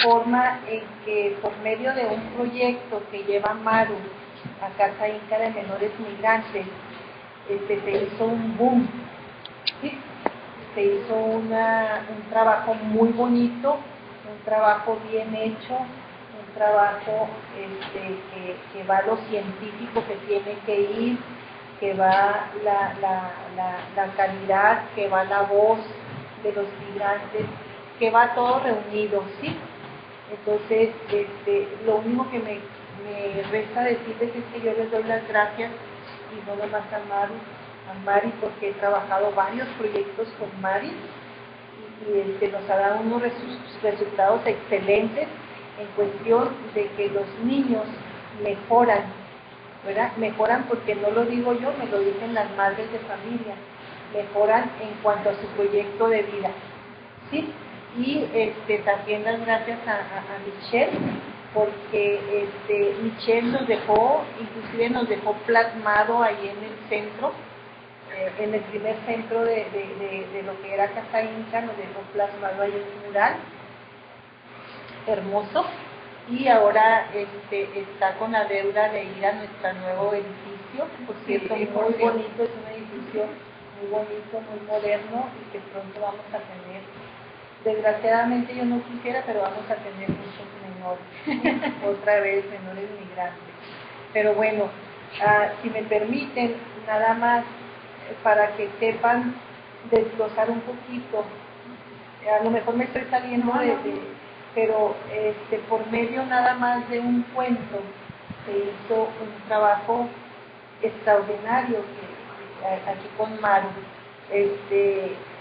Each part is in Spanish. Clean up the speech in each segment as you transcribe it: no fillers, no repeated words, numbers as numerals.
forma en que por medio de un proyecto que lleva Maru a Casa Inca de Menores Migrantes, se hizo un boom, ¿sí? Se hizo un trabajo muy bonito, un trabajo bien hecho, un trabajo que va lo científico que tiene que ir, que va la calidad, que va la voz de los migrantes, que va todo reunido, ¿sí? Entonces, lo único que me resta decirles es que yo les doy las gracias, y no nomás a Mari, porque he trabajado varios proyectos con Mari, y nos ha dado unos resultados excelentes en cuestión de que los niños mejoran, ¿verdad? Mejoran porque no lo digo yo, me lo dicen las madres de familia, mejoran en cuanto a su proyecto de vida, ¿sí? Y también las gracias a Michelle, porque Michelle nos dejó, inclusive nos dejó plasmado ahí en el centro, en el primer centro de lo que era Casa Inca, nos dejó plasmado ahí un mural hermoso, y ahora está con la deuda de ir a nuestro nuevo edificio, por cierto, muy bonito, es un edificio muy bonito, muy moderno, y que pronto vamos a tener. Desgraciadamente yo no quisiera, pero vamos a tener muchos menores, otra vez menores migrantes. Pero bueno, si me permiten, nada más para que sepan desglosar un poquito, a lo mejor me estoy saliendo pero por medio nada más de un cuento se hizo un trabajo extraordinario aquí con Maru.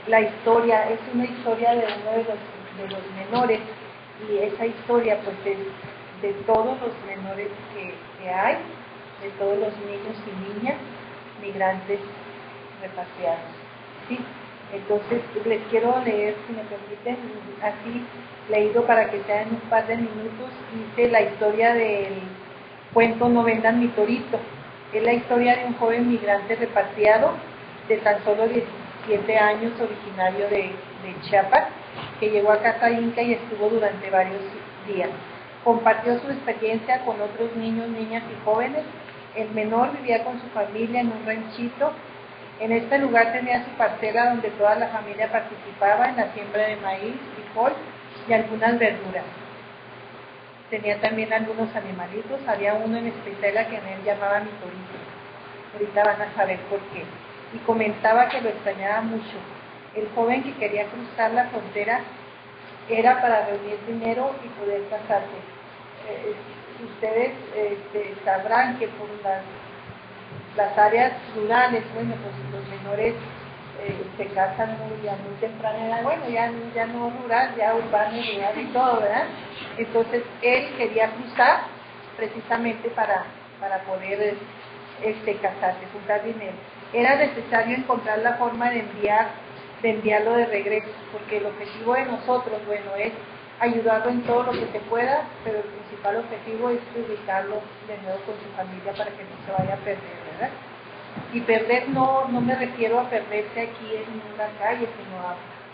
La historia es una historia de uno de los menores, y esa historia pues es de todos los menores que hay, de todos los niños y niñas migrantes repatriados, ¿sí? Entonces les quiero leer, si me permiten, así leído para que sea en un par de minutos. Dice la historia del cuento No vendan mi torito. Es la historia de un joven migrante repatriado de tan solo 17 años, originario de Chiapas, que llegó a Casa Inca y estuvo durante varios días. Compartió su experiencia con otros niños, niñas y jóvenes. El menor vivía con su familia en un ranchito. En este lugar tenía su parcela donde toda la familia participaba en la siembra de maíz, frijol y algunas verduras. Tenía también algunos animalitos, había uno en especial a quien él llamaba mi torito. Ahorita van a saber por qué. Y comentaba que lo extrañaba mucho. El joven que quería cruzar la frontera era para reunir dinero y poder casarse. Ustedes sabrán que por las áreas rurales, bueno, pues los menores se casan a muy temprana edad, bueno, ya no rural, ya urbano, rural y todo, ¿verdad? Entonces él quería cruzar precisamente para poder casarse, juntar dinero. Era necesario encontrar la forma de enviarlo de regreso, porque el objetivo de nosotros, bueno, es ayudarlo en todo lo que se pueda, pero el principal objetivo es ubicarlo de nuevo con su familia para que no se vaya a perder, ¿verdad? Y perder no me refiero a perderse aquí en una calle, sino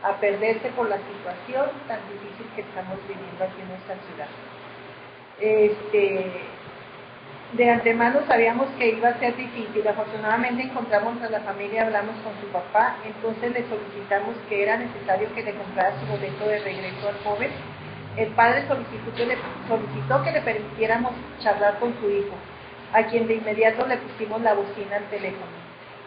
a perderse por la situación tan difícil que estamos viviendo aquí en nuestra ciudad. De antemano sabíamos que iba a ser difícil. Afortunadamente encontramos a la familia, hablamos con su papá, entonces le solicitamos que era necesario que le comprara su boleto de regreso al joven. El padre solicitó que le permitiéramos charlar con su hijo, a quien de inmediato le pusimos la bocina al teléfono.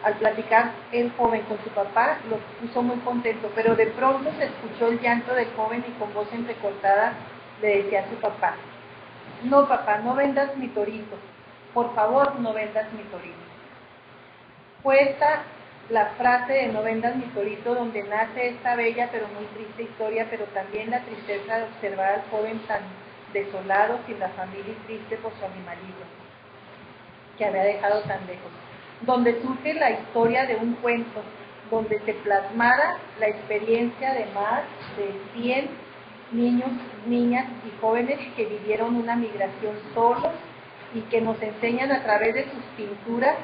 Al platicar el joven con su papá, lo puso muy contento, pero de pronto se escuchó el llanto del joven y con voz entrecortada le decía a su papá: no, papá, no vendas mi torito, por favor, no vendas mi torito. Fue esta la frase de no vendas mi torito donde nace esta bella pero muy triste historia, pero también la tristeza de observar al joven tan desolado, sin la familia y triste por su animalito que había dejado tan lejos, donde surge la historia de un cuento, donde se plasmara la experiencia de más de 100 niños, niñas y jóvenes que vivieron una migración solos y que nos enseñan a través de sus pinturas,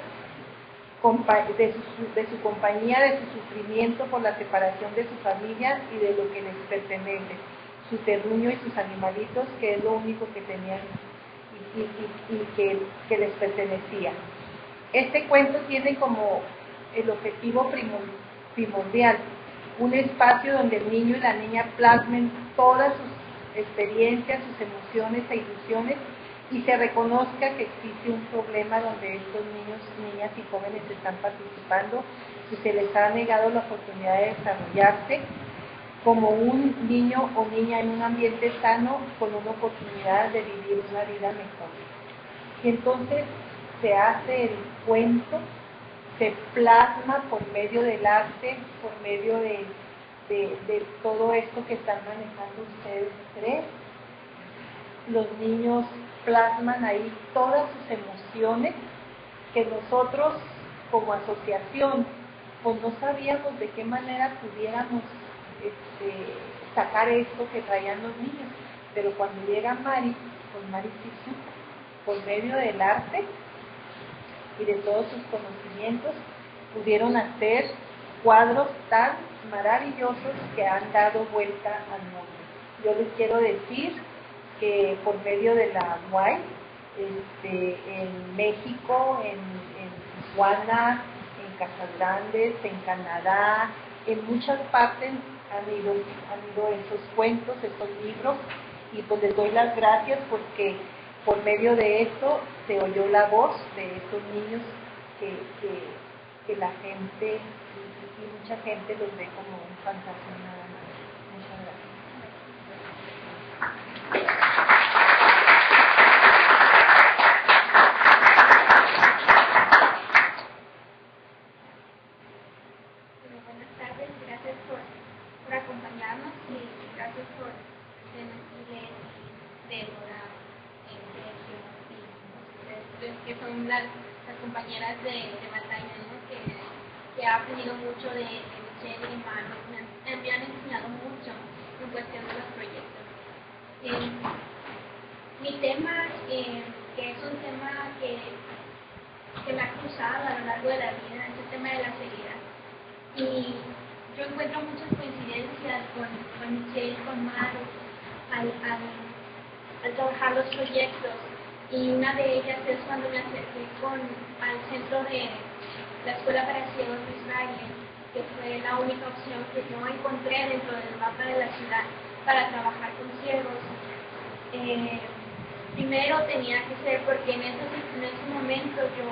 de su compañía, de su sufrimiento por la separación de su familia y de lo que les pertenece. su terruño y sus animalitos, que es lo único que tenían y que les pertenecía. Este cuento tiene como el objetivo primordial un espacio donde el niño y la niña plasmen todas sus experiencias, sus emociones e ilusiones, y se reconozca que existe un problema donde estos niños, niñas y jóvenes están participando y se les ha negado la oportunidad de desarrollarse como un niño o niña en un ambiente sano, con una oportunidad de vivir una vida mejor. Y entonces se hace el cuento, se plasma por medio del arte, por medio de todo esto que están manejando ustedes tres. Los niños plasman ahí todas sus emociones que nosotros como asociación pues no sabíamos de qué manera pudiéramos sacar esto que traían los niños, pero cuando llega Mari, pues Mari sí supo, por medio del arte y de todos sus conocimientos, pudieron hacer cuadros tan maravillosos que han dado vuelta al mundo. Yo les quiero decir que por medio de la UAI, en México, en Tijuana, en Casas Grandes, en Canadá, en muchas partes han ido esos cuentos, esos libros, y pues les doy las gracias porque por medio de esto se oyó la voz de estos niños que la gente y mucha gente los ve como un fantasma nada más. Muchas gracias. Buenas tardes, gracias por acompañarnos y gracias por permitirle Débora, Sergio y ustedes que son las compañeras de batalla, ¿no? que ha aprendido mucho de Michelle y Manu, me han enseñado mucho en cuestión de los proyectos. Mi tema, que es un tema que me ha cruzado a lo largo de la vida, es el tema de la ceguera. Y yo encuentro muchas coincidencias con Michelle, con Maru, al trabajar los proyectos. Y una de ellas es cuando me acerqué al centro de la Escuela para Ciegos de Israel, que fue la única opción que yo encontré dentro del mapa de la ciudad para trabajar con ciegos. Primero tenía que ser porque en ese momento yo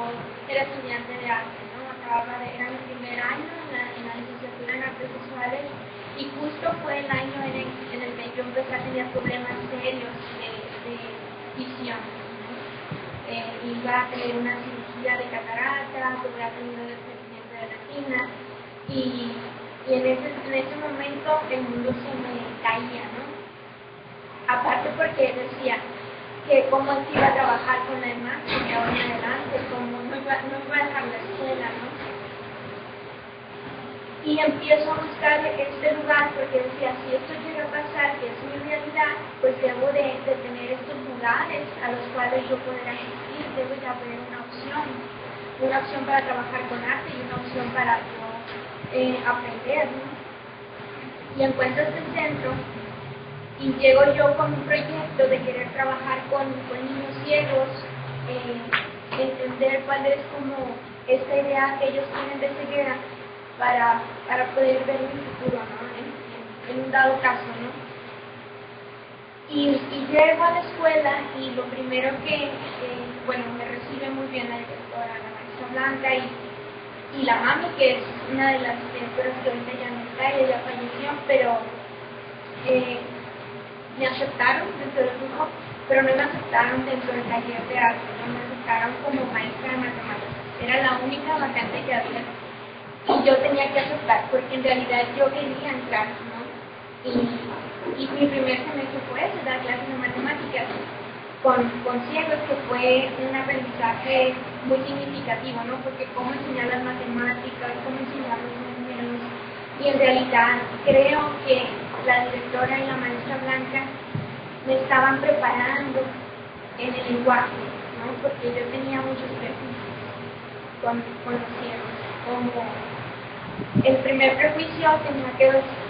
era estudiante de arte, ¿no? Era mi primer año en la licenciatura en artes visuales, y justo fue el año en el que yo empecé a tener problemas serios de visión. Iba a tener una cirugía de catarata, tuve a tener un desprendimiento de retina, y en ese momento el mundo se me caía, ¿no? Aparte porque decía que cómo es que iba a trabajar con la demás, porque ahora en adelante, como no iba a dejar la escuela, ¿no? Y empiezo a buscar este lugar porque decía, si esto llega a pasar, que es mi realidad, pues debo de tener estos lugares a los cuales yo poder asistir, debo de haber una opción para trabajar con arte y una opción para yo aprender, ¿no? Y encuentro este centro y llego yo con un proyecto de querer trabajar con niños ciegos, entender cuál es como esta idea que ellos tienen de ceguera, para poder ver mi futuro, ¿no? En un dado caso, ¿no? Y llego a la escuela y lo primero me recibe muy bien la directora, la maestra Blanca, y la mami, que es una de las directoras que ahorita ya no está, ella ya falleció, pero me aceptaron dentro del grupo, pero no me aceptaron dentro del taller de arte, no me aceptaron como maestra de matemáticas. Era la única vacante que había. Y yo tenía que aceptar, porque en realidad yo quería entrar, ¿no? Y mi primer semestre fue ese, dar clases de matemáticas con ciegos, que fue un aprendizaje muy significativo, ¿no? Porque cómo enseñar las matemáticas, cómo enseñar los números. Y en realidad creo que la directora y la maestra Blanca me estaban preparando en el lenguaje, ¿no? Porque yo tenía muchos prejuicios con los ciegos, El primer prejuicio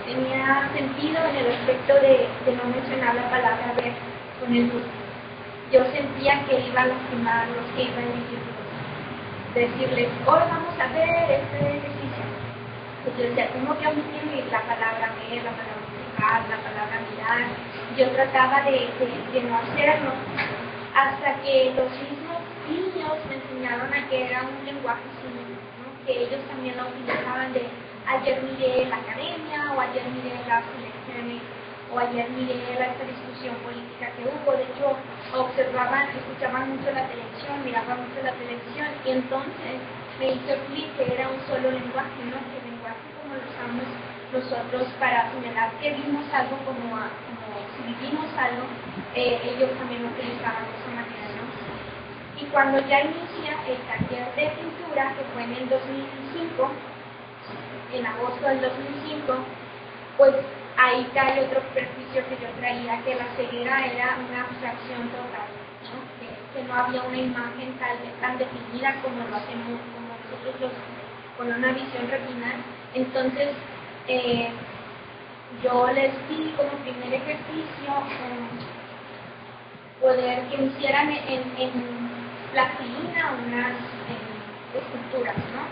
tenía sentido en el aspecto de no mencionar la palabra ver con el grupo. Yo sentía que iba a lastimar los que iban a decirles, hoy vamos a ver este ejercicio. Entonces yo decía, ¿cómo que omitir la palabra ver, la palabra observar, la palabra mirar? Yo trataba de no hacerlo, hasta que los mismos niños me enseñaron a que era un lenguaje símbolo, ¿no? Que ellos también lo utilizaban de ayer miré la academia, o ayer miré las elecciones, o ayer miré esta discusión política que hubo. De hecho, escuchaban mucho la televisión, miraban mucho la televisión, y entonces me hizo clic que era un solo lenguaje, ¿no? Que el lenguaje como lo usamos nosotros para señalar que vimos algo, como si vivimos algo, ellos también lo utilizaban de esa manera, ¿no? Y cuando ya inicia el taller de pintura, que fue en el 2005, en agosto del 2005, pues ahí cae otro prejuicio que yo traía, que la ceguera era una abstracción total, ¿no? Que no había una imagen tan definida como lo hacemos, como nosotros con una visión retinal. Entonces, yo les di como primer ejercicio poder que me hicieran en plastilina unas esculturas, ¿no?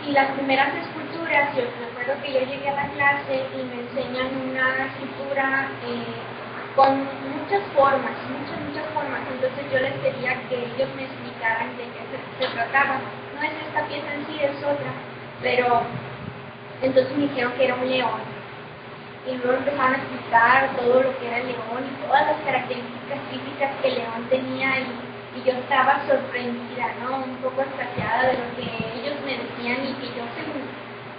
Y las primeras esculturas, yo recuerdo que yo llegué a la clase y me enseñan una escultura con muchas formas. Entonces yo les pedía que ellos me explicaran de qué se trataba. No es esta pieza en sí, es otra. Pero entonces me dijeron que era un león. Y luego empezaron a explicar todo lo que era el león y todas las características físicas que el león tenía, y yo estaba sorprendida, ¿no? Un poco extasiada de lo que ellos me decían, y que yo según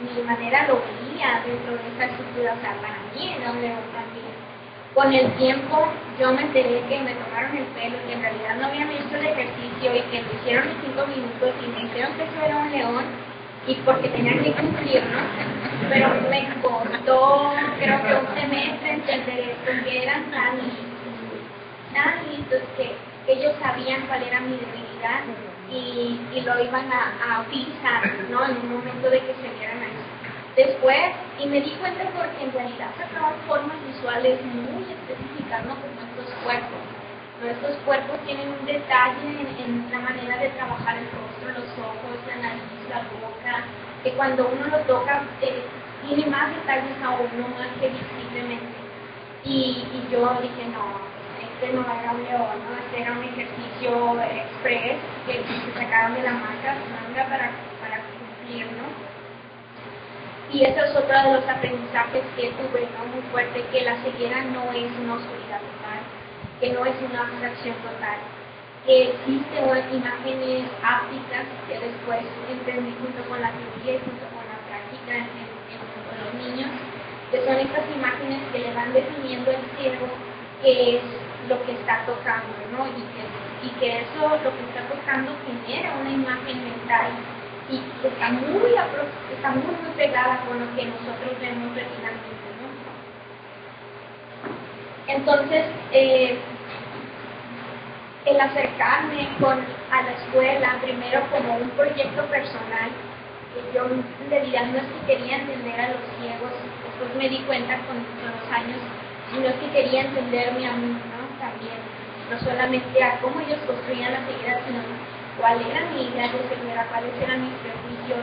mi manera lo veía dentro de esa estructura. O sea, para mí era un león también. Con el tiempo yo me enteré que me tomaron el pelo, que en realidad no habían visto el ejercicio, y que lo hicieron en 5 minutos y me dijeron que eso era un león y porque tenían que cumplir, ¿no? Pero me costó, creo que un semestre, entender esto, que eran tan listos que ellos sabían cuál era mi debilidad y lo iban a utilizar, ¿no? En un momento de que se vieran ahí. Después, y me di cuenta porque en realidad sacaban formas visuales muy específicas, ¿no? Como estos cuerpos. ¿No? Estos cuerpos tienen un detalle en la manera de trabajar el rostro, los ojos, la nariz, la boca, que cuando uno lo toca tiene más detalles a uno, más que visiblemente. Y yo dije, no, este no era un león, ¿no? Este era un ejercicio express que se sacaron de la manga para cumplir, ¿no? Y ese es otro de los aprendizajes que tuve, ¿no? Muy fuerte, que la ceguera no es una oscuridad total, que no es una abstracción total, que existen imágenes ápticas que después entendí junto con la teoría y junto con la práctica con los niños, que son estas imágenes que le van definiendo al ciego qué es lo que está tocando, ¿no? Y que eso, lo que está tocando, genera una imagen mental y está muy pegada con lo que nosotros vemos retinalmente, ¿no? Entonces, el acercarme a la escuela, primero como un proyecto personal, yo en realidad no es que quería entender a los ciegos, después me di cuenta con los años, sino es que quería entenderme a mí, ¿no? También, no solamente a cómo ellos construían la ceguera, sino cuál era mi idea de ceguera, cuáles eran mis prejuicios,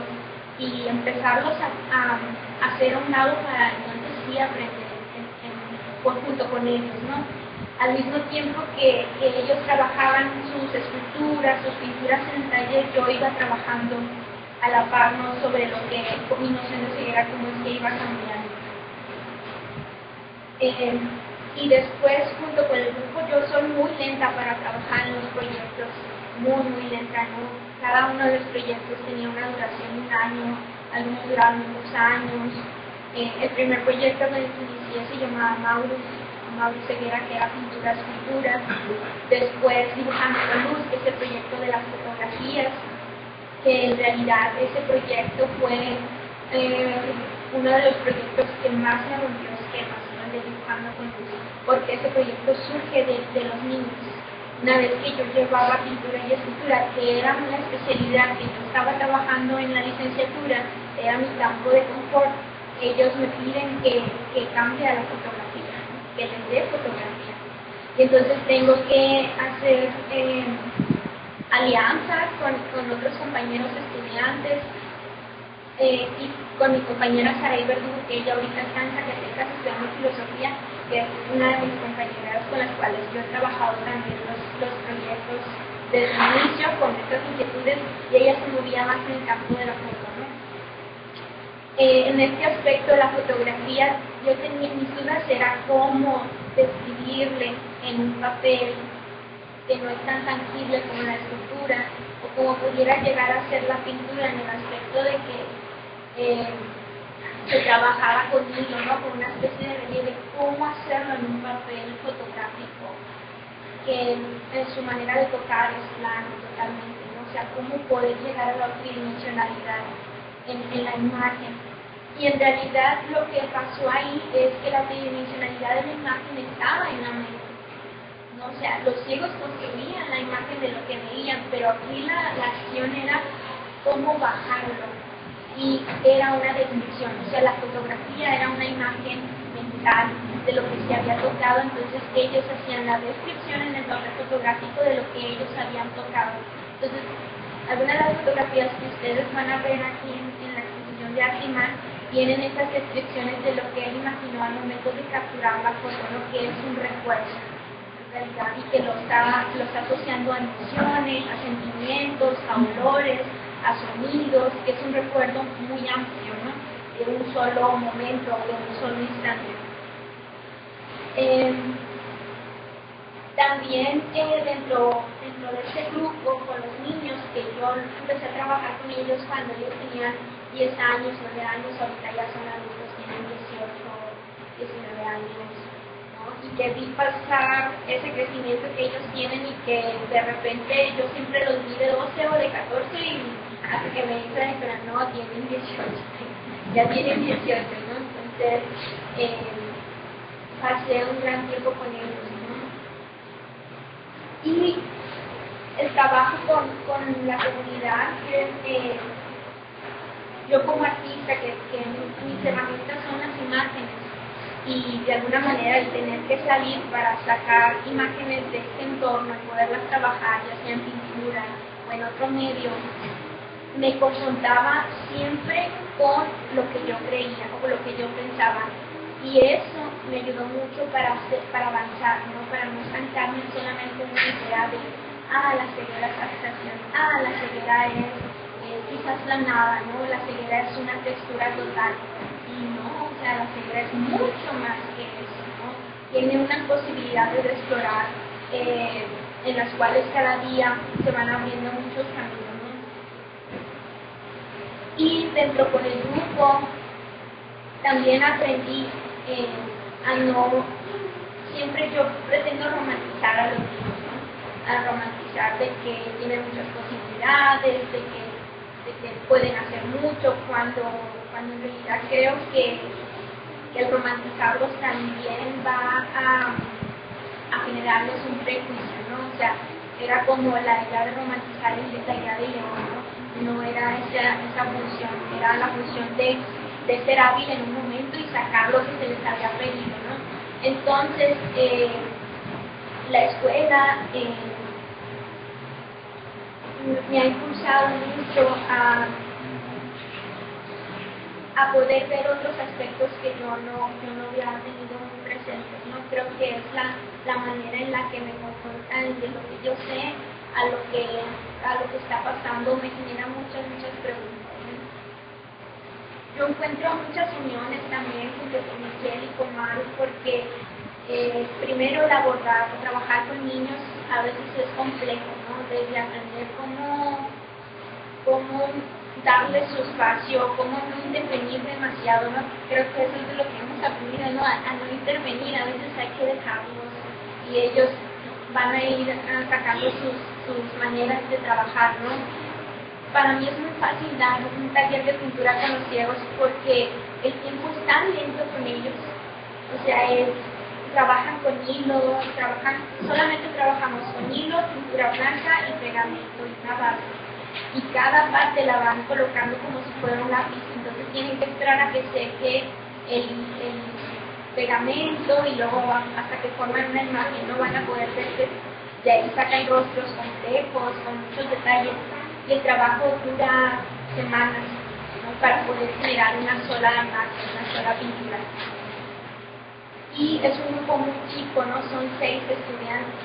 y empezarlos a hacer a un lado para entonces sí aprender junto con ellos, ¿no? Al mismo tiempo que ellos trabajaban sus esculturas, sus pinturas en el taller, yo iba trabajando a la par, ¿no? Sobre lo que mi noción de ceguera, cómo es que iba cambiando. Y después, junto con el grupo, yo soy muy lenta para trabajar en los proyectos, muy lenta, ¿no? Cada uno de los proyectos tenía una duración de 1 año, algunos duraban 2 años. El primer proyecto que inicié se llamaba Mauro Ceguera, que era pintura, esculturas. Después Dibujando la Luz, que es el proyecto de las fotografías, que en realidad ese proyecto fue uno de los proyectos que más me rompió esquemas, ¿no? de Dibujando con Luz, porque ese proyecto surge de los niños. Una vez que yo llevaba pintura y escultura, que era una especialidad que yo estaba trabajando en la licenciatura, era mi campo de confort, ellos me piden que cambie a la fotografía, que les dé fotografía. Y entonces tengo que hacer alianzas con otros compañeros estudiantes y con mi compañera Saray Verdugo, que ella ahorita está en Zacatecas estudiando filosofía, que es una de mis compañeras con las cuales yo he trabajado también los proyectos desde el inicio con estas inquietudes, y ella se movía más en el campo de la foto, ¿no? En este aspecto de la fotografía, yo tenía mis dudas, era cómo describirle en un papel que no es tan tangible como la escultura, o como pudiera llegar a ser la pintura, en el aspecto de que se trabajaba conmigo, ¿no? Con una especie de relieve, cómo hacerlo en un papel fotográfico, que en su manera de tocar es plano totalmente, ¿no? O sea, cómo poder llegar a la tridimensionalidad en la imagen. Y en realidad lo que pasó ahí es que la tridimensionalidad de la imagen estaba en la mente, ¿no? O sea, los ciegos construían la imagen de lo que veían, pero aquí la acción era cómo bajarlo. Y era una descripción, o sea, la fotografía era una imagen mental de lo que se había tocado, entonces ellos hacían la descripción en el papel fotográfico de lo que ellos habían tocado. Entonces, algunas de las fotografías que ustedes van a ver aquí en la exposición de Artimán tienen estas descripciones de lo que él imaginó al momento de capturar la foto, lo que es un recuerdo, en realidad, y que lo está asociando a emociones, a sentimientos, a olores, a sonidos, que es un recuerdo muy amplio, ¿no? De un solo momento, de un solo instante. También dentro de este grupo, con los niños, que yo empecé a trabajar con ellos cuando ellos tenían 10 años, 9 años, ahorita ya son adultos, tienen 18, 19 años, ¿no? Y que vi pasar ese crecimiento que ellos tienen y que de repente yo siempre los vi de 12 o de 14 y hasta que me dicen, pero no, tienen 18, ya tienen 18, ¿no? Entonces, pasé un gran tiempo con ellos, ¿no? Y el trabajo con la comunidad, yo como artista, que mis herramientas son las imágenes, y de alguna manera el tener que salir para sacar imágenes de este entorno y poderlas trabajar, ya sea en pintura o en otro medio, me confrontaba siempre con lo que yo creía o lo que yo pensaba, y eso me ayudó mucho para avanzar, ¿no? Para no estancarme solamente en una idea de la ceguera es abstracción, la ceguera es quizás planada, ¿no? La ceguera es una textura total, y no, o sea, la ceguera es mucho más que eso, ¿no? Tiene unas posibilidades de explorar en las cuales cada día se van abriendo muchos caminos. Y dentro con el grupo también aprendí a no, siempre yo pretendo romantizar a los niños, ¿no? A romantizar de que tienen muchas posibilidades, de que pueden hacer mucho, cuando en realidad creo que el romantizarlos también va a generarles un prejuicio, ¿no? O sea, era como la idea de romantizar la idea de León, ¿no? No era esa función, era la función de ser hábil en un momento y sacar lo que se les había pedido, ¿no? Entonces, la escuela me ha impulsado mucho a poder ver otros aspectos que yo no había tenido muy presentes, ¿no? Creo que es la manera en la que me confrontan de lo que yo sé a lo que está pasando, me genera muchas preguntas, ¿no? Yo encuentro muchas uniones también junto con Michelle y con Maru, porque primero el abordar o trabajar con niños a veces es complejo, ¿no? Desde aprender cómo darles su espacio, cómo no intervenir demasiado, ¿no? Creo que eso es de lo que hemos aprendido, ¿no? A no intervenir, a veces hay que dejarlos y ellos van a ir sacando sus maneras de trabajar, ¿no? Para mí es muy fácil dar un taller de pintura con los ciegos porque el tiempo es tan lento con ellos O sea, trabajan con hilo, solamente trabajamos con hilo, pintura blanca y pegamento y una base. Y cada parte la van colocando como si fuera un lápiz, entonces tienen que esperar a que seque el pegamento y luego hasta que forman una imagen, no van a poder ver que de ahí sacan rostros complejos, con muchos detalles, y el trabajo dura semanas, ¿no? Para poder generar una sola imagen, una sola pintura. Y es un grupo muy chico, ¿no? Son 6 estudiantes.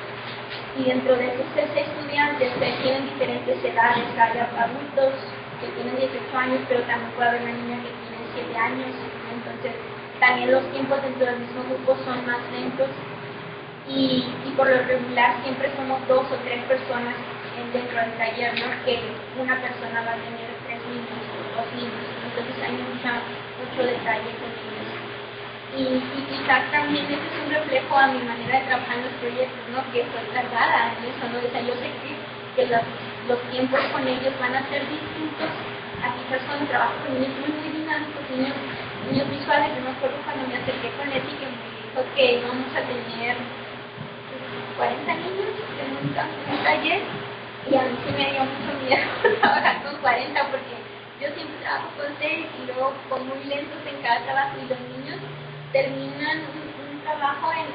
Y dentro de esos 6 estudiantes tienen diferentes edades. Hay adultos que tienen 18 años, pero también puede haber una niña que tiene 7 años. Entonces, también los tiempos dentro del mismo grupo son más lentos. Y por lo regular siempre somos 2 o 3 personas dentro del taller, ¿no? Que una persona va a tener 3 niños o 2 niños. Entonces hay mucho detalle con ellos. Y quizás también ese es un reflejo a mi manera de trabajar en los proyectos, ¿no? Que soy tardada en eso, ¿no? O sea, yo sé que los tiempos con ellos van a ser distintos a quizás cuando trabajo con niños muy dinámicos, niños visuales. Yo me acuerdo cuando me acerqué con Leti que me dijo que íbamos a tener 40 niños en un taller, y a mí sí me dio mucho miedo trabajar con 40 porque yo siempre trabajo con 6 y luego con muy lentos en cada trabajo, y los niños terminan un trabajo en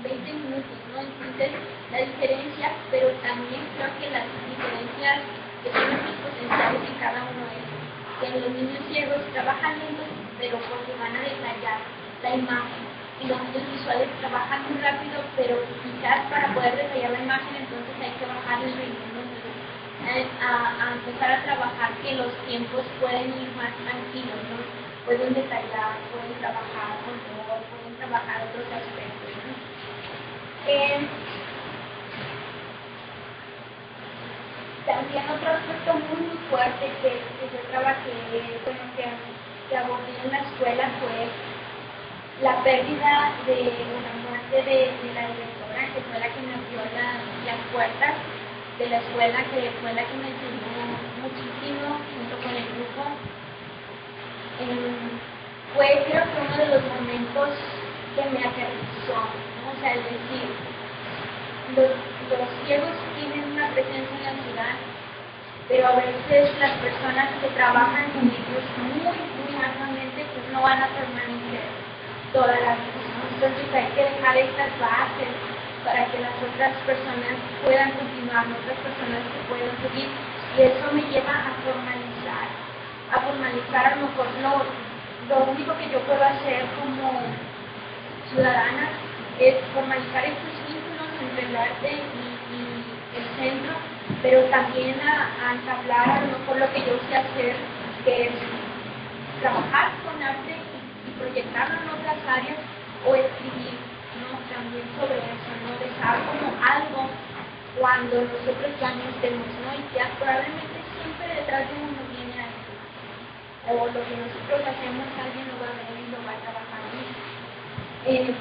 20 minutos, ¿no? Entonces, la diferencia, pero también creo que las diferencias que tienen los potenciales en cada uno es que los niños ciegos trabajan lentos, pero porque van a detallar la imagen, y los niños visuales trabajan muy rápido, pero quizás para poder detallar la imagen, entonces hay que bajar el ritmo, ¿no? A empezar a trabajar que los tiempos pueden ir más tranquilos, ¿no? Pueden detallar, pueden trabajar con todo, pueden trabajar otros aspectos, ¿no? También otro aspecto muy fuerte que yo trabajé, bueno, que abordé en la escuela fue la pérdida de una muerte de la directora, que fue la que me abrió las puertas de la escuela, que fue la que me enseñó muchísimo junto con el grupo. Fue creo que uno de los momentos que me aterrizó, ¿no? O sea, es decir, los ciegos tienen una presencia en la ciudad, pero a veces las personas que trabajan con ellos muy arduamente pues no van a permanecer toda la vida, ¿no? Entonces hay que dejar estas bases para que las otras personas puedan continuar, otras personas que puedan seguir, y eso me lleva a formalizar a lo mejor lo único que yo puedo hacer como ciudadana es formalizar estos vínculos entre el arte y el centro, pero también a entablar a lo mejor lo que yo sé hacer, que es trabajar con arte y proyectarlo en otras áreas, o escribir, ¿no? También sobre eso, ¿no? Dejar como algo cuando nosotros ya no estemos, ¿no? Y ya probablemente siempre detrás de uno viene algo, o lo que nosotros hacemos alguien lo va a ver y lo va a trabajar bien.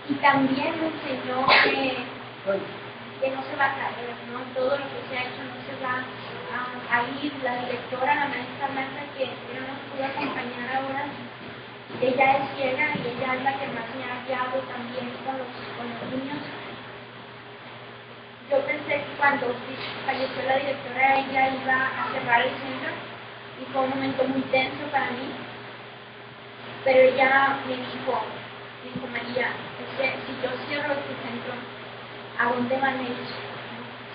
Y también me enseñó que no se va a caer, ¿no? Todo lo que se ha hecho no se va a ir. La directora, la maestra Marta, que no nos pudo acompañar ahora, ella es ciega y ella es la que más me ha guiado también con los niños. Yo pensé que cuando falleció la directora ella iba a cerrar el centro, y fue un momento muy tenso para mí, pero ella me dijo María, es que si yo cierro este centro, ¿a dónde van ellos?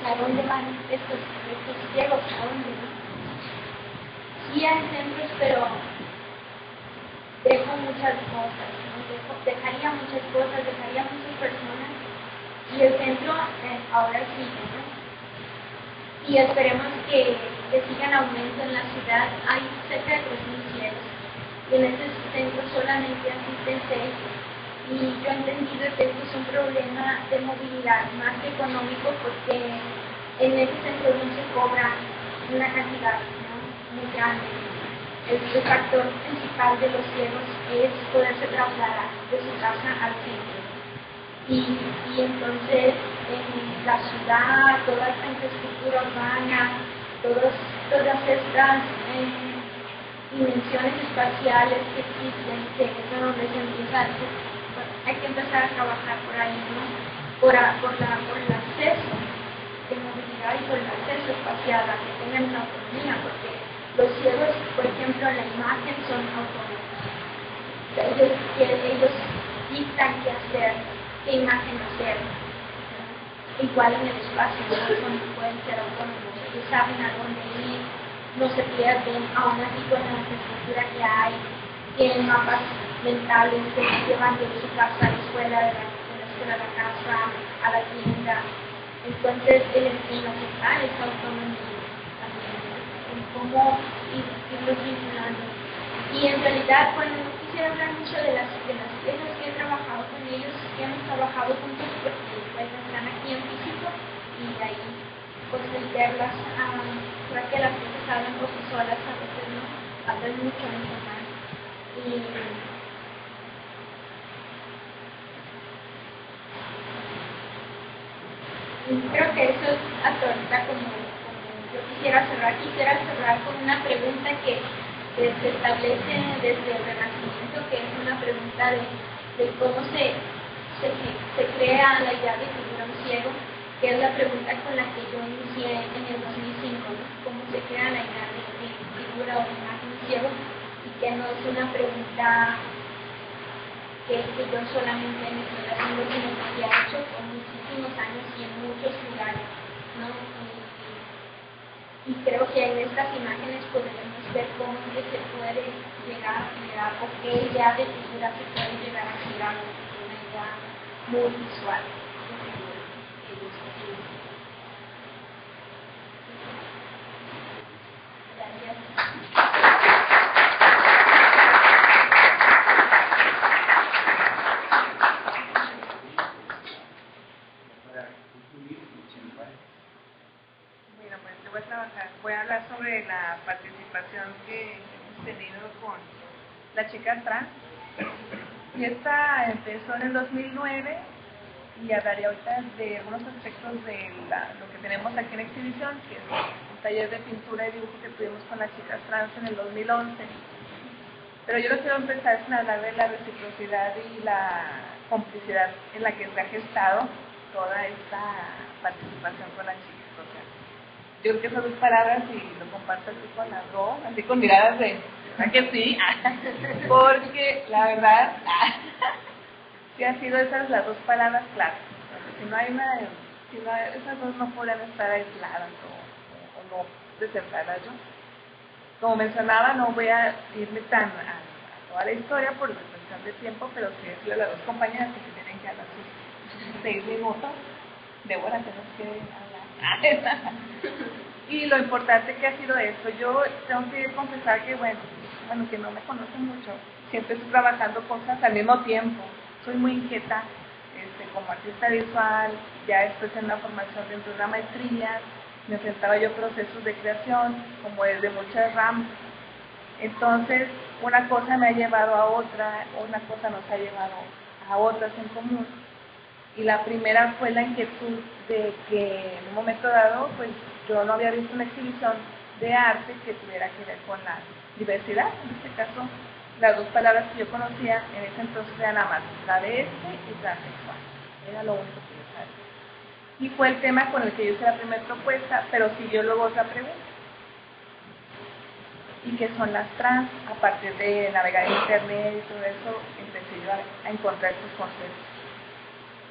¿No? ¿A dónde van estos ciegos? ¿A dónde? ¿No? Sí hay centros, pero dejo muchas cosas, ¿no? Dejaría muchas cosas, dejaría muchas personas, y el centro ahora sigue, ¿no? Y esperemos que siga en aumento en la ciudad. Hay cerca de 3.000 ciegos, y en ese centro solamente asisten 6. Y yo he entendido que esto es un problema de movilidad más que económico, porque en ese centro no se cobra una cantidad, ¿no? Muy grande. El factor principal de los ciegos es poderse trasladar de su casa al centro. Y entonces en la ciudad, toda esta infraestructura urbana, todas estas dimensiones espaciales que existen, que es donde se empieza, hay que empezar a trabajar por ahí, ¿no? Por el acceso de movilidad y por el acceso espacial, a que tengan una autonomía, porque los ciegos, por ejemplo, en la imagen son autónomos. Ellos dictan qué hacer, qué imagen hacer. Igual en el espacio, ¿no? Pueden ser autónomos, ellos saben a dónde ir, no se pierden, aún así con la infraestructura que hay, tienen mapas mentales que se llevan de su casa a la escuela, de la escuela a la casa, a la tienda. Entonces, en lo que está esa autonomía también, en cómo irlos vinculando. Y en realidad, bueno, no quisiera hablar mucho de las piezas que he trabajado con ellos, que hemos trabajado juntos porque pues están aquí en físico y de ahí pues el verlas, creo que las cosas hablan por sí solas, a veces no, hablan mucho más. Y creo que eso es hasta ahorita como yo quisiera cerrar con una pregunta que se establece desde el Renacimiento, que es una pregunta de cómo se crea la idea de figura un ciego, que es la pregunta con la que yo inicié en el 2005, ¿no? Cómo se crea la idea de figura o de imagen un ciego, y que no es una pregunta que yo solamente me estoy haciendo, sino que se ha hecho por muchísimos años y en muchos lugares, ¿no? Y creo que en estas imágenes podemos ver cómo es que se puede llegar a generar, o qué idea de figura se puede llegar a generar, una idea muy visual de figura que ellos tienen. Gracias. Voy a hablar sobre la participación que hemos tenido con la chica trans. Y esta empezó en el 2009 y hablaré ahorita de algunos aspectos de lo que tenemos aquí en exhibición, que es un taller de pintura y dibujo que tuvimos con las chicas trans en el 2011. Pero yo lo quiero empezar sin hablar de la reciprocidad y la complicidad en la que se ha gestado toda esta participación con las chicas. O sea, yo creo que esas dos palabras, y lo comparto así con las dos, así con miradas de, ¿verdad que sí? Porque la verdad, sí han sido esas las dos palabras claves. Si no hay esas dos no podrían estar aisladas o no presentarlas yo. Como mencionaba, no voy a irme tan a toda la historia por cuestión de tiempo, pero sí decirle a las dos compañeras que se tienen que hablar sus 6 minutos. Débora, tenemos que hablar. Y lo importante que ha sido esto, yo tengo que confesar que, bueno, que no me conocen mucho, siempre estoy trabajando cosas al mismo tiempo. Soy muy inquieta como artista visual, ya estoy en una formación dentro de una maestría, me enfrentaba yo a procesos de creación, como el de muchas ramas. Entonces, una cosa me ha llevado a otra, una cosa nos ha llevado a otras en común. Y la primera fue la inquietud de que en un momento dado, pues yo no había visto una exhibición de arte que tuviera que ver con la diversidad. En este caso, las dos palabras que yo conocía en ese entonces eran nada más travesti y transexual. Era lo único que yo sabía. Y fue el tema con el que yo hice la primera propuesta, pero siguió luego otra pregunta. ¿Y qué son las trans? A partir de navegar en internet y todo eso, empecé yo a encontrar estos conceptos.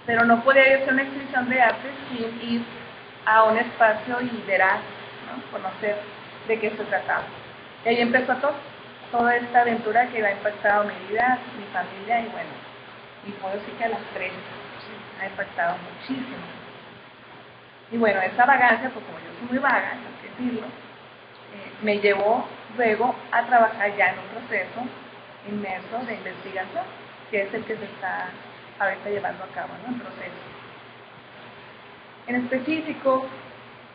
Pero no podía ir a hacer una exhibición de arte sin ir a un espacio y veraz, ¿no? Conocer de qué se trataba. Y ahí empezó toda esta aventura que ha impactado mi vida, mi familia y bueno, y puedo decir que a las tres ha impactado muchísimo. Y bueno, esa vagancia, pues como yo soy muy vaga, hay que decirlo, me llevó luego a trabajar ya en un proceso inmerso de investigación, que es el que se está ahorita llevando a cabo, ¿no? El proceso. En específico,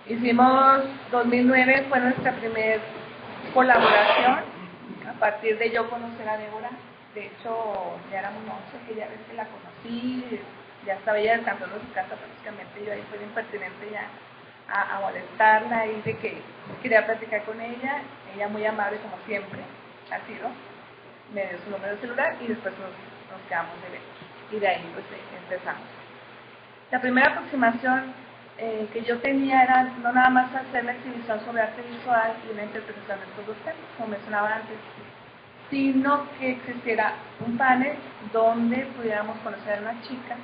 hicimos 2009, fue nuestra primera colaboración, a partir de yo conocer a Débora. De hecho, ya éramos 11, que ya ves que la conocí, ya estaba ella descansando en su casa prácticamente, yo ahí fue impertinente ya a molestarla y de que quería platicar con ella muy amable como siempre. nacido, me dio su número de celular y después nos quedamos de ver. Y de ahí pues empezamos. La primera aproximación que yo tenía era no nada más hacer la exhibición sobre arte visual y una interpretación de estos dos temas, como mencionaba antes, sino que existiera un panel donde pudiéramos conocer a una chica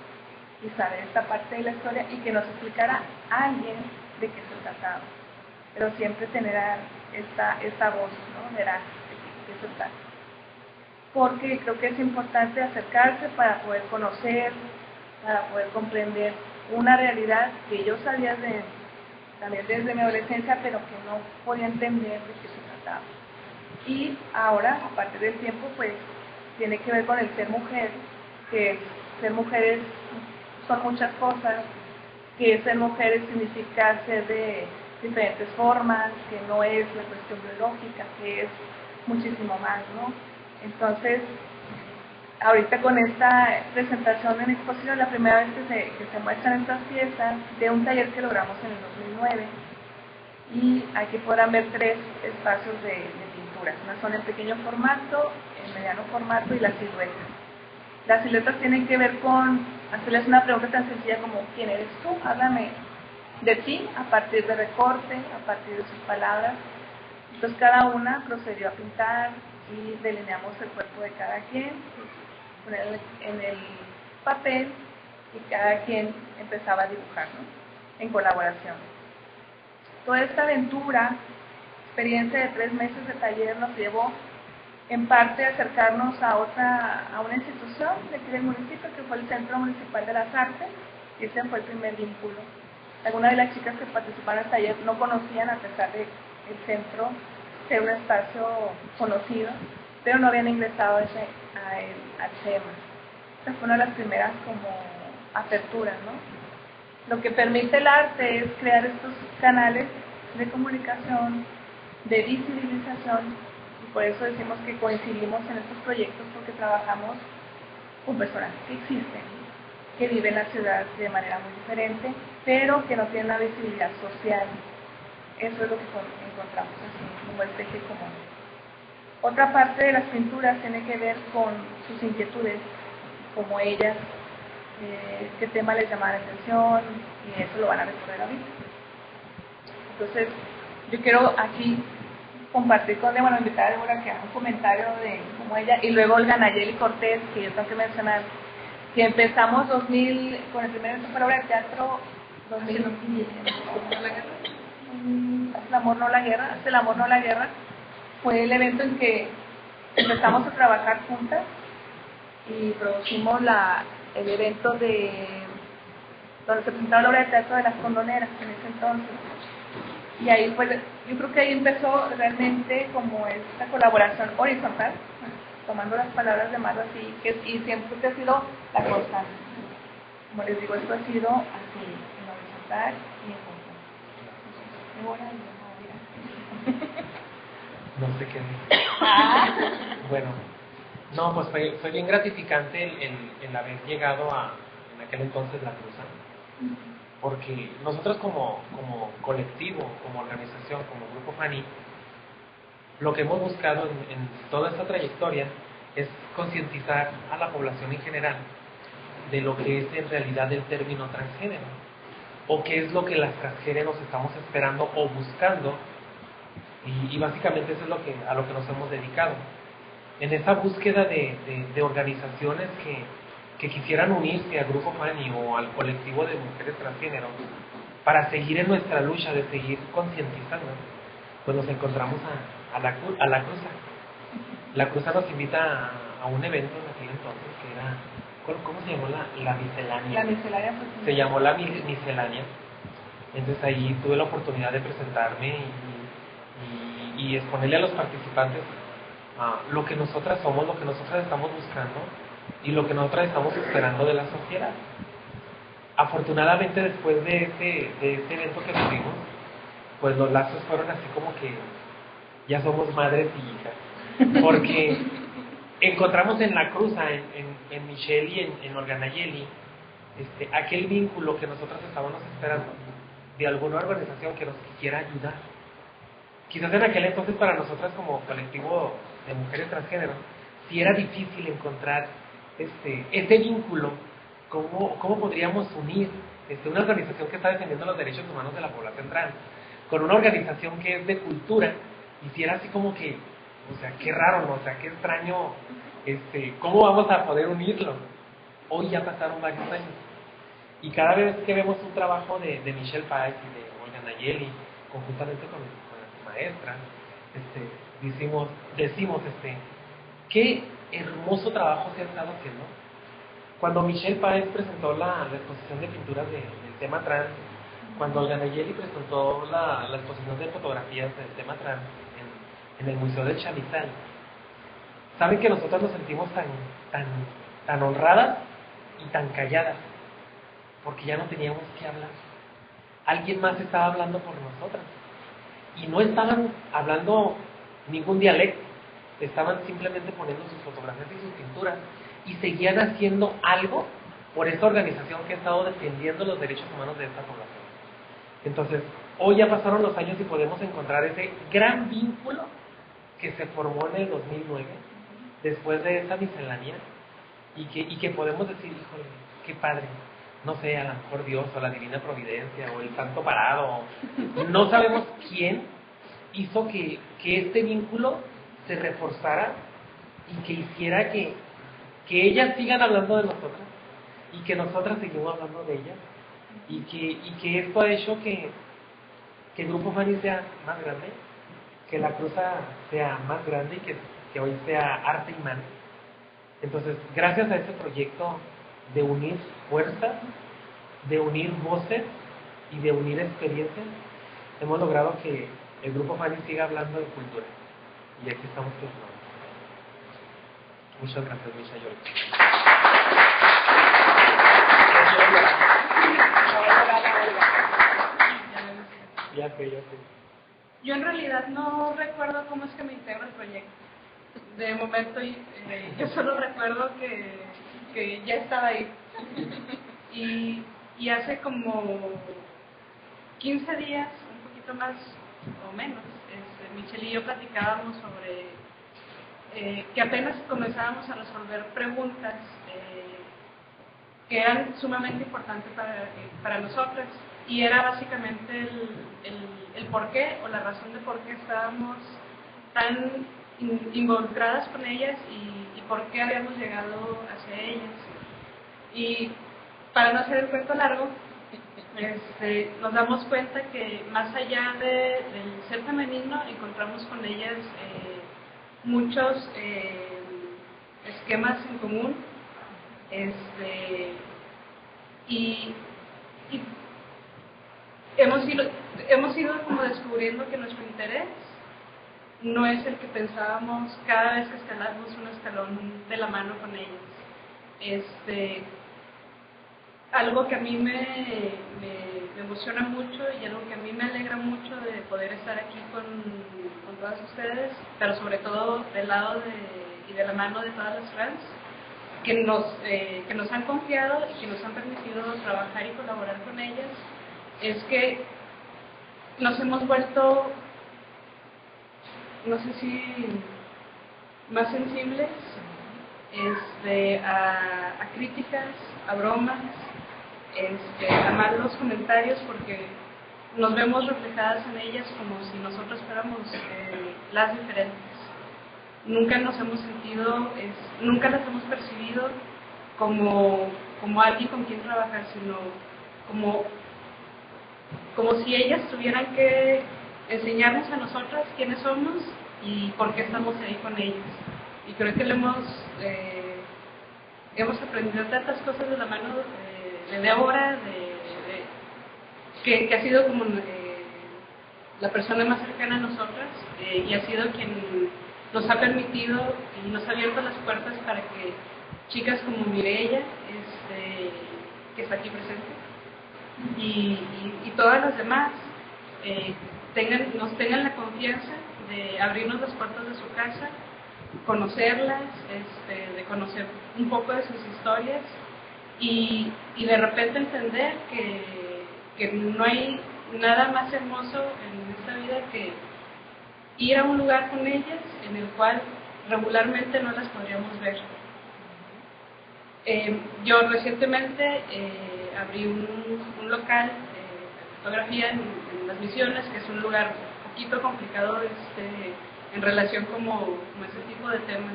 y saber esta parte de la historia y que nos explicara a alguien de qué se trataba. Pero siempre tener esta voz, ¿no? Veraz, de qué se trata. Porque creo que es importante acercarse para poder conocer, para poder comprender una realidad que yo sabía también desde mi adolescencia, pero que no podía entender de qué se trataba. Y ahora, a partir del tiempo, pues tiene que ver con el ser mujer, que ser mujeres son muchas cosas, que ser mujeres significa ser de diferentes formas, que no es la cuestión biológica, que es muchísimo más, ¿no? Entonces, ahorita con esta presentación en exposición, la primera vez que se muestran estas piezas de un taller que logramos en el 2009, y aquí podrán ver 3 espacios de pinturas. Una son en pequeño formato, en mediano formato y las siluetas. Las siluetas tienen que ver con hacerles una pregunta tan sencilla como ¿quién eres tú? Háblame de ti a partir de recorte, a partir de sus palabras. Entonces cada una procedió a pintar y delineamos el cuerpo de cada quien, ponerlo en el papel y cada quien empezaba a dibujar, ¿no? En colaboración. Toda esta aventura, experiencia de 3 meses de taller, nos llevó en parte a acercarnos a una institución de aquí del municipio, que fue el Centro Municipal de las Artes, y ese fue el primer vínculo. Algunas de las chicas que participaron en el taller no conocían, a pesar de el centro ser un espacio conocido, pero no habían ingresado al tema. Esta fue una de las primeras como aperturas, ¿no? Lo que permite el arte es crear estos canales de comunicación, de visibilización, y por eso decimos que coincidimos en estos proyectos, porque trabajamos con personas que existen, que viven la ciudad de manera muy diferente, pero que no tienen una visibilidad social. Eso es lo que encontramos así, como el eje común. Otra parte de las pinturas tiene que ver con sus inquietudes, como ellas, qué tema les llama la atención, y eso lo van a recorrer ahorita. Entonces, yo quiero aquí compartir invitar a Débora que haga un comentario de cómo ella, y luego Olga Nayeli Cortés, que yo tengo que mencionar, que empezamos con el primer evento para obra de teatro 2010. El amor no la guerra, hasta el amor no la guerra, fue el evento en que empezamos a trabajar juntas y producimos el evento donde se presentaba la obra de teatro de las condoneras en ese entonces. Y ahí pues, yo creo que ahí empezó realmente como esta colaboración horizontal, tomando las palabras de Marlo así, y siempre ha sido la constante. Como les digo, esto ha sido así, en horizontal y en conjunto. No sé qué Bueno, no, pues fue bien gratificante el haber llegado en aquel entonces La Cruza, porque nosotros como colectivo, como organización, como Grupo FANI, lo que hemos buscado en toda esta trayectoria es concientizar a la población en general de lo que es en realidad el término transgénero, o qué es lo que las transgéneros estamos esperando o buscando, y básicamente eso es a lo que nos hemos dedicado. En esa búsqueda de organizaciones que quisieran unirse al Grupo FANI o al colectivo de mujeres transgénero para seguir en nuestra lucha de seguir concientizando, pues nos encontramos a la Cruza. La Cruza nos invita a un evento en aquel entonces que era, ¿cómo se llamó? La miscelánea. La miscelánea se llamó la miscelánea. Entonces ahí tuve la oportunidad de presentarme y exponerle a los participantes lo que nosotras somos, lo que nosotras estamos buscando y lo que nosotras estamos esperando de la sociedad. Afortunadamente, después de este evento que tuvimos, pues los lazos fueron así como que ya somos madres y hijas, porque encontramos en La Cruza, en Michelle y en Olga Nayeli, aquel vínculo que nosotros estábamos esperando de alguna organización que nos quisiera ayudar. quizás en aquel entonces para nosotras como colectivo de mujeres transgénero, sí era difícil encontrar ese vínculo, cómo podríamos unir una organización que está defendiendo los derechos humanos de la población trans con una organización que es de cultura, y si era así como que, o sea, qué raro, ¿no? O sea, qué extraño, ¿cómo vamos a poder unirlo? Hoy ya pasaron varios años, y cada vez que vemos un trabajo de Michelle Páez y de Olga Nayeli, conjuntamente con las maestras, decimos, qué hermoso trabajo se ha estado haciendo. Cuando Michelle Páez presentó la exposición de pinturas del tema trans, cuando Olga Nayeli presentó la exposición de fotografías del tema trans en el Museo del Chamizal, saben que nosotros nos sentimos tan honradas y tan calladas, porque ya no teníamos que hablar. Alguien más estaba hablando por nosotras, y no estaban hablando ningún dialecto, estaban simplemente poniendo sus fotografías y sus pinturas, y seguían haciendo algo por esta organización que ha estado defendiendo los derechos humanos de esta población. Entonces, hoy ya pasaron los años y podemos encontrar ese gran vínculo que se formó en el 2009, después de esa miscelánea, y que podemos decir, híjole, qué padre, no sé, a lo mejor Dios o la divina providencia o el santo parado, no sabemos quién hizo que este vínculo se reforzara y que hiciera que ellas sigan hablando de nosotras y que nosotras seguimos hablando de ellas, y que esto ha hecho que el Grupo Fanny sea más grande, que la Cruza sea más grande y que hoy sea Arte Imán. Entonces, gracias a ese proyecto de unir fuerzas, de unir voces y de unir experiencias, hemos logrado que el Grupo Fanny siga hablando de cultura, y aquí estamos plasmados. Muchas gracias, Misha York. Ya sé. Yo en realidad no recuerdo cómo es que me integro al proyecto. De momento yo solo recuerdo que ya estaba ahí. Y hace como 15 días, un poquito más o menos, Michelle y yo platicábamos sobre que apenas comenzábamos a resolver preguntas que eran sumamente importantes para nosotras, y era básicamente el por qué o la razón de por qué estábamos tan involucradas con ellas y por qué habíamos llegado hacia ellas. Y para no hacer el cuento largo, nos damos cuenta que más allá del ser femenino encontramos con ellas muchos esquemas en común, y hemos ido como descubriendo que nuestro interés no es el que pensábamos cada vez que escalamos un escalón de la mano con ellas. Algo que a mí me emociona mucho y algo que a mí me alegra mucho de poder estar aquí con todas ustedes, pero sobre todo del lado y de la mano de todas las trans que nos han confiado y que nos han permitido trabajar y colaborar con ellas, es que nos hemos vuelto, no sé si más sensibles a críticas, a bromas, a malos comentarios, porque nos vemos reflejadas en ellas como si nosotros fuéramos las diferentes. Nunca nos hemos sentido, nunca las hemos percibido como alguien con quien trabajar, sino como si ellas tuvieran que enseñarnos a nosotras quiénes somos y por qué estamos ahí con ellas. Y creo que hemos aprendido tantas cosas de la mano de Débora, que ha sido como la persona más cercana a nosotras, y ha sido quien nos ha permitido y nos ha abierto las puertas para que chicas como Mireya, que está aquí presente, y todas las demás nos tengan la confianza de abrirnos las puertas de su casa, conocerlas, de conocer un poco de sus historias, y de repente entender que no hay nada más hermoso en esta vida ir a un lugar con ellas en el cual regularmente no las podríamos ver. Yo recientemente abrí un local de fotografía en Las Misiones, que es un lugar un poquito complicado en relación como ese tipo de temas.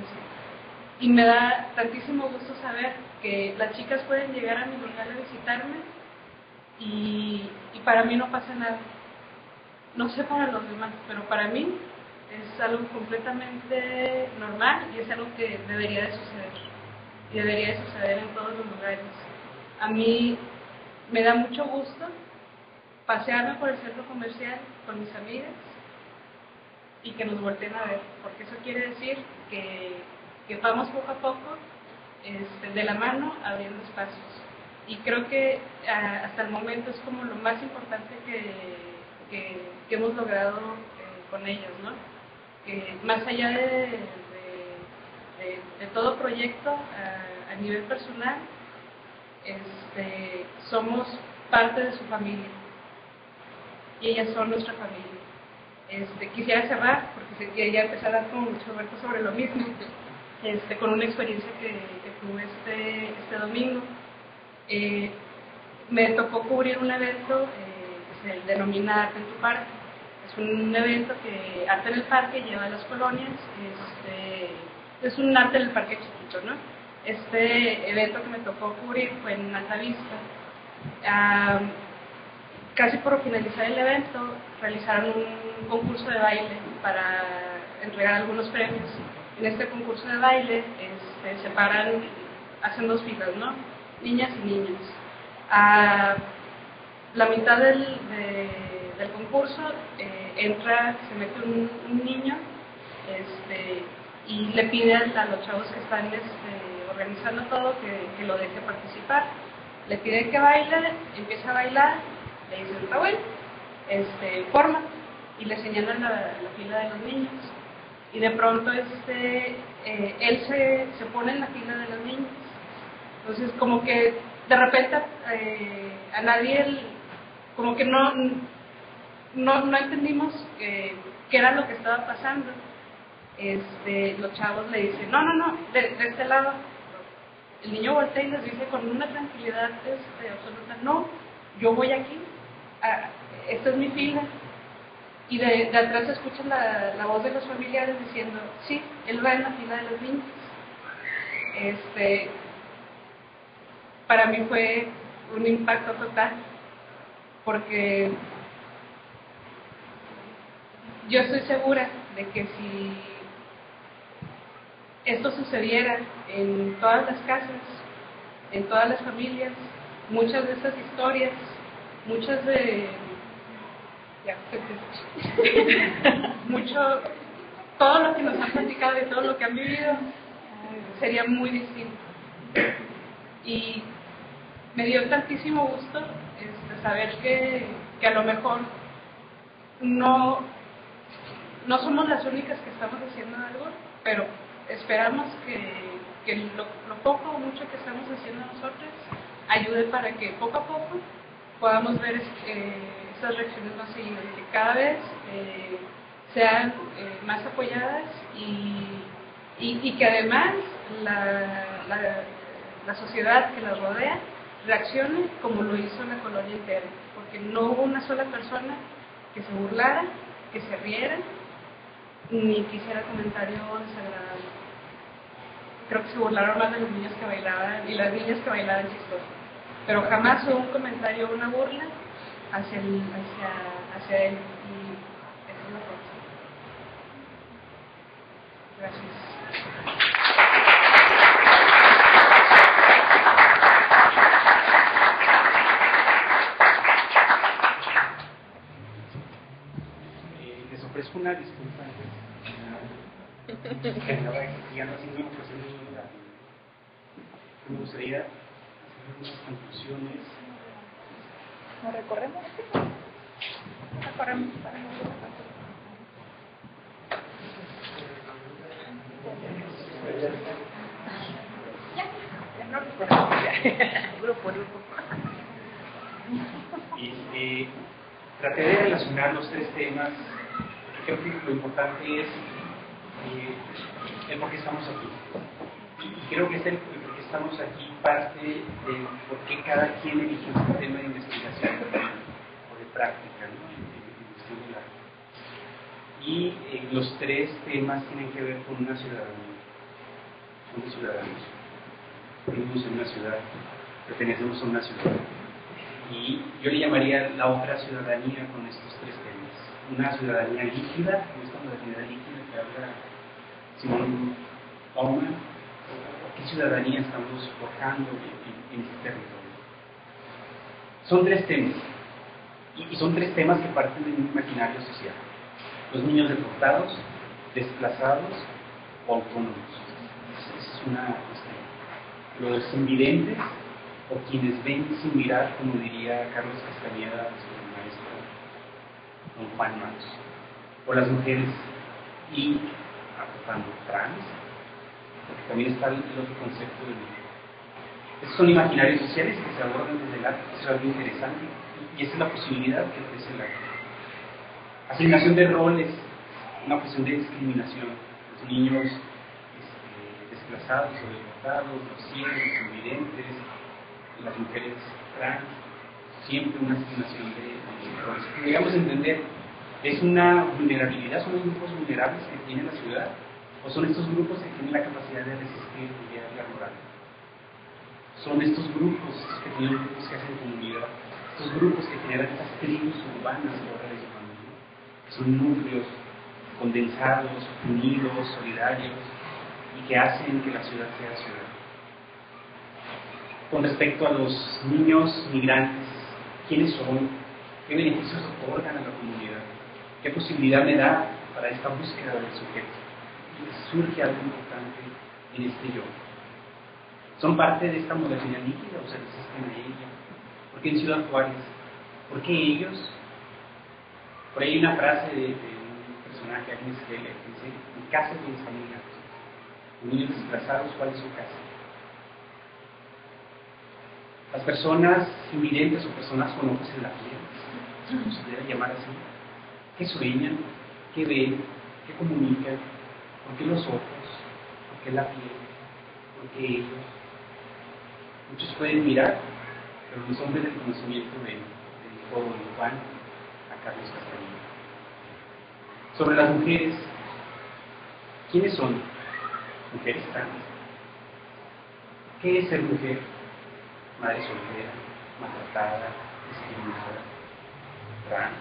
Y me da tantísimo gusto saber que las chicas pueden llegar a mi local a visitarme y para mí no pasa nada. No sé para los demás, pero para mí es algo completamente normal y es algo que debería de suceder. Y debería de suceder en todos los lugares. A mí me da mucho gusto pasearme por el centro comercial con mis amigas y que nos volteen a ver, porque eso quiere decir que vamos poco a poco de la mano abriendo espacios. Y creo que hasta el momento es como lo más importante que hemos logrado con ellos, ¿no? Que más allá de todo proyecto a nivel personal, somos parte de su familia y ellas son nuestra familia. Quisiera cerrar, porque quería empezar a dar como mucho Roberto sobre lo mismo, con una experiencia que tuve este domingo. Me tocó cubrir un evento que se denomina Arte en tu Parque. Es un evento que Arte en el Parque lleva a las colonias. Es un arte en el parque chiquito, ¿no? Este evento que me tocó cubrir fue en Altavista. Casi por finalizar el evento, realizaron un concurso de baile para entregar algunos premios. En este concurso de baile hacen dos filas, ¿no? Niñas y niños. A la mitad del concurso se mete un niño y le pide a los chavos que están organizando todo que lo deje participar. Le pide que baile, empieza a bailar, le dice está bueno, forma, y le señalan la fila de los niños. Y de pronto él se pone en la fila de los niños. Entonces como que de repente a nadie, como que no entendimos qué era lo que estaba pasando. Los chavos le dicen, no, de este lado. El niño voltea y les dice con una tranquilidad absoluta, no, yo voy aquí, esta es mi fila. Y de atrás se escucha la voz de los familiares diciendo, sí, él va en la fila de los niños. Para mí fue un impacto total, porque yo estoy segura de que si esto sucediera en todas las casas, en todas las familias, muchas de esas historias, todo lo que nos han platicado y todo lo que han vivido sería muy distinto. Y me dio tantísimo gusto saber que a lo mejor no somos las únicas que estamos haciendo algo, pero esperamos que lo poco o mucho que estamos haciendo nosotros ayude para que poco a poco podamos ver esas reacciones más seguidas, que cada vez sean más apoyadas y que además la sociedad que las rodea reaccione como lo hizo la colonia entera, porque no hubo una sola persona que se burlara, que se riera, ni que hiciera comentario desagradable. Creo que se burlaron más de los niños que bailaban y las niñas que bailaban chistoso, pero jamás hubo un comentario o una burla hacia él, y esa es la cosa. Gracias. Les ofrezco una disculpa antes. Ya no haciendo una cuestión de duda. Me gustaría hacer unas conclusiones. ¿Nos recorremos? Recorremos para no Traté de relacionar los tres temas creo que lo importante es el por qué estamos aquí. Y creo que el por qué estamos aquí parte de por qué cada quien elige un tema de investigación o de práctica, ¿no? En singular. Y los tres temas tienen que ver con una ciudadanía. Somos ciudadanos. Vivimos en una ciudad, pertenecemos a una ciudad. Y yo le llamaría la otra ciudadanía con estos tres temas. Una ciudadanía líquida, como esta modernidad líquida que habla Simón Bauman. ¿Qué ciudadanía estamos forjando en este territorio? Son tres temas. Y son tres temas que parten de un imaginario social. Los niños deportados, desplazados o autónomos. Esa es una cuestión. Los invidentes o quienes ven sin mirar, como diría Carlos Castañeda, su maestro don Juan Matos. O las mujeres y aportando trans, porque también está el otro concepto de mujer. Estos son imaginarios sociales que se abordan desde el arte, eso es algo interesante, y esa es la posibilidad que ofrece el arte. Asignación de roles, una cuestión de discriminación. Los niños desplazados o deportados, los ciegos, los invidentes, las mujeres trans, siempre una asignación de roles. Podríamos entender, ¿es una vulnerabilidad? ¿Son los grupos vulnerables que tiene la ciudad? ¿O son estos grupos que tienen la capacidad de resistir el día a día rural? Son estos grupos, estos pequeños grupos que hacen comunidad, estos grupos que generan estas tribus urbanas, ahora les llamamos, ¿no? Que son núcleos condensados, unidos, solidarios, y que hacen que la ciudad sea ciudad. Con respecto a los niños migrantes, ¿quiénes son? ¿Qué beneficios otorgan a la comunidad? ¿Qué posibilidad me da para esta búsqueda del sujeto? Y surge algo importante en este yo. Son parte de esta modernidad líquida o se resisten a ella. ¿Por qué en Ciudad Juárez? ¿Por qué ellos? Por ahí hay una frase de un personaje, Agnes Heller, que dice: mi casa es donde están mis gatos. Los niños desplazados, ¿cuál es su casa? Las personas invidentes o personas con ojos en la piel, se considera llamar así, ¿qué sueñan? ¿Qué ven? ¿Qué comunican? ¿Por qué los ojos? ¿Por qué la piel? ¿Por qué ellos? Muchos pueden mirar, pero los hombres del conocimiento ven, dijo don Juan a Carlos Castañeda. Sobre las mujeres, ¿quiénes son? Mujeres trans. ¿Qué es ser mujer? Madre soltera, maltratada, discriminada, trans.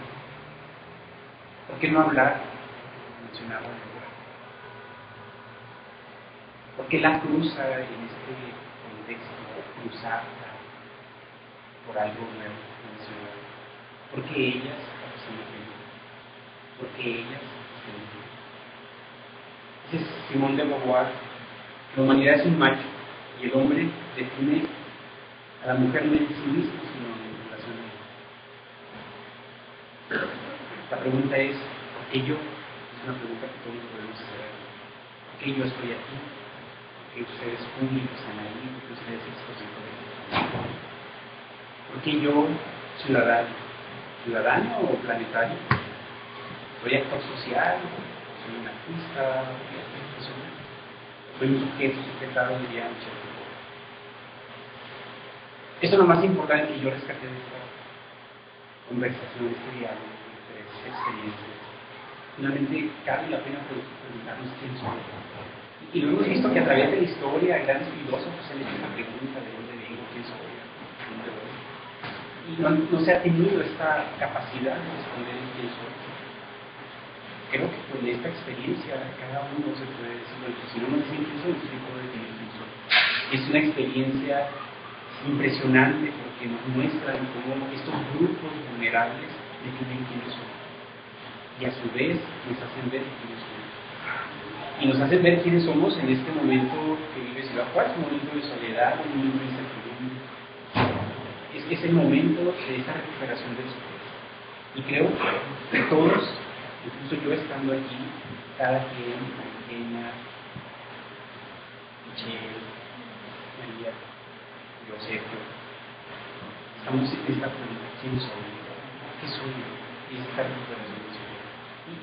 ¿Por qué no hablar? Mencionaba el lugar. ¿Por qué la cruza en este contexto? Cruzarla por algo nuevo en la ciudad. ¿Por qué ellas se mujeres? ¿Por qué ellas se mujeres? Ese es Simón de Beauvoir. La humanidad es un macho y el hombre define a la mujer no en sí misma, sino en relación a ella. La pregunta es, ¿por qué yo? Es una pregunta que todos podemos hacer. ¿Por qué yo estoy aquí? ¿Por qué ustedes públicos están ahí? ¿Por qué ustedes expositos? ¿Por qué yo, ciudadano? ¿Ciudadano o planetario? ¿Soy actor social? ¿Soy un artista? ¿Soy un sujeto sujetado, diría Michel? Eso es lo más importante que yo rescaté de esta conversación, de este diálogo, de estas experiencias. Finalmente, cabe la pena preguntarnos quién somos. Y lo hemos visto que a través de la historia, grandes filósofos han hecho la pregunta de dónde vengo, quién soy, dónde voy. Y no se ha tenido esta capacidad de responder en quién soy. Creo que con esta experiencia cada uno se puede decir, bueno, si no me dicen quién soy, sí puedo definir quién soy. Es una experiencia impresionante porque nos muestran cómo estos grupos vulnerables definen quiénes son. Y a su vez nos hacen ver quiénes somos. Y nos hacen ver quiénes somos en este momento que vive Ciudad Juárez, un momento de soledad, un momento de incertidumbre. Es el momento de esta recuperación del sujeto. Y creo que todos, incluso yo estando aquí, cada quien, Eugenia, Michelle, María, yo sé que estamos en esta pregunta: ¿quién soy? ¿Qué soy yo? Y esta recuperación del sujeto.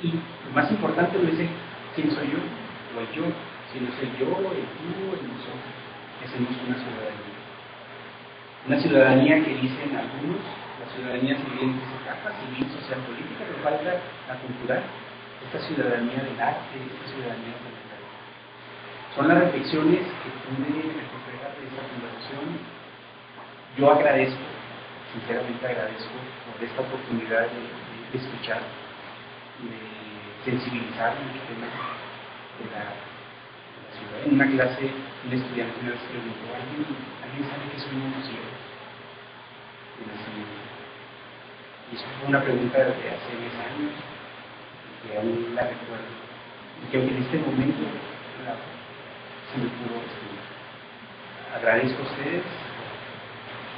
Y lo más importante no es el quién soy yo o el yo, sino es el yo, el tú, el nosotros, que hacemos una ciudadanía. Una ciudadanía que dicen algunos, la ciudadanía civil en tres etapas, civil, social, política, pero falta la cultural, esta ciudadanía del arte, esta ciudadanía del arte. Son las reflexiones que pude recoger de esta conversación. Yo agradezco, sinceramente agradezco por esta oportunidad de escuchar, de sensibilizar en el tema de la ciudad. En una clase, un estudiante una vez preguntó, ¿alguien sabe qué soy un ciego? Y eso fue una pregunta de hace 10 años, que aún la recuerdo, y que aunque en este momento se me pudo responder. Agradezco a ustedes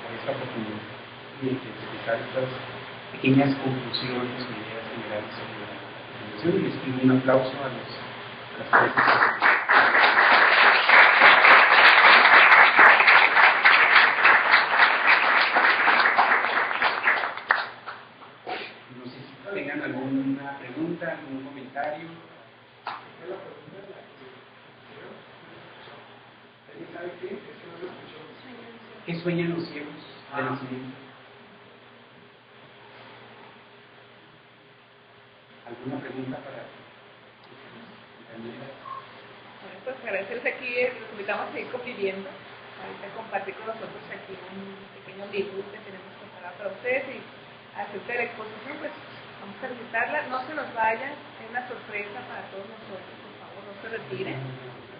por esta oportunidad y de expresar estas pequeñas conclusiones o ideas generales sobre la convención, y les pido un aplauso a las tres. No sé si tengan alguna pregunta, algún comentario. ¿Sabe qué? ¿Qué sueñan los ciegos de nacimiento? ¿Alguna pregunta para compañeras? Bueno, pues agradecerles aquí, los invitamos a seguir conviviendo, ahorita compartir con nosotros aquí un pequeño libro que tenemos preparado para ustedes, y acerca de la exposición, pues vamos a visitarla, no se nos vayan, hay una sorpresa para todos nosotros, por favor, no se retiren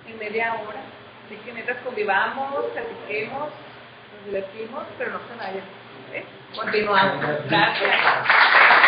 en media hora. Así que mientras convivamos, platiquemos, nos divertimos, pero no se vayan. ¿Eh? Continuamos. Gracias.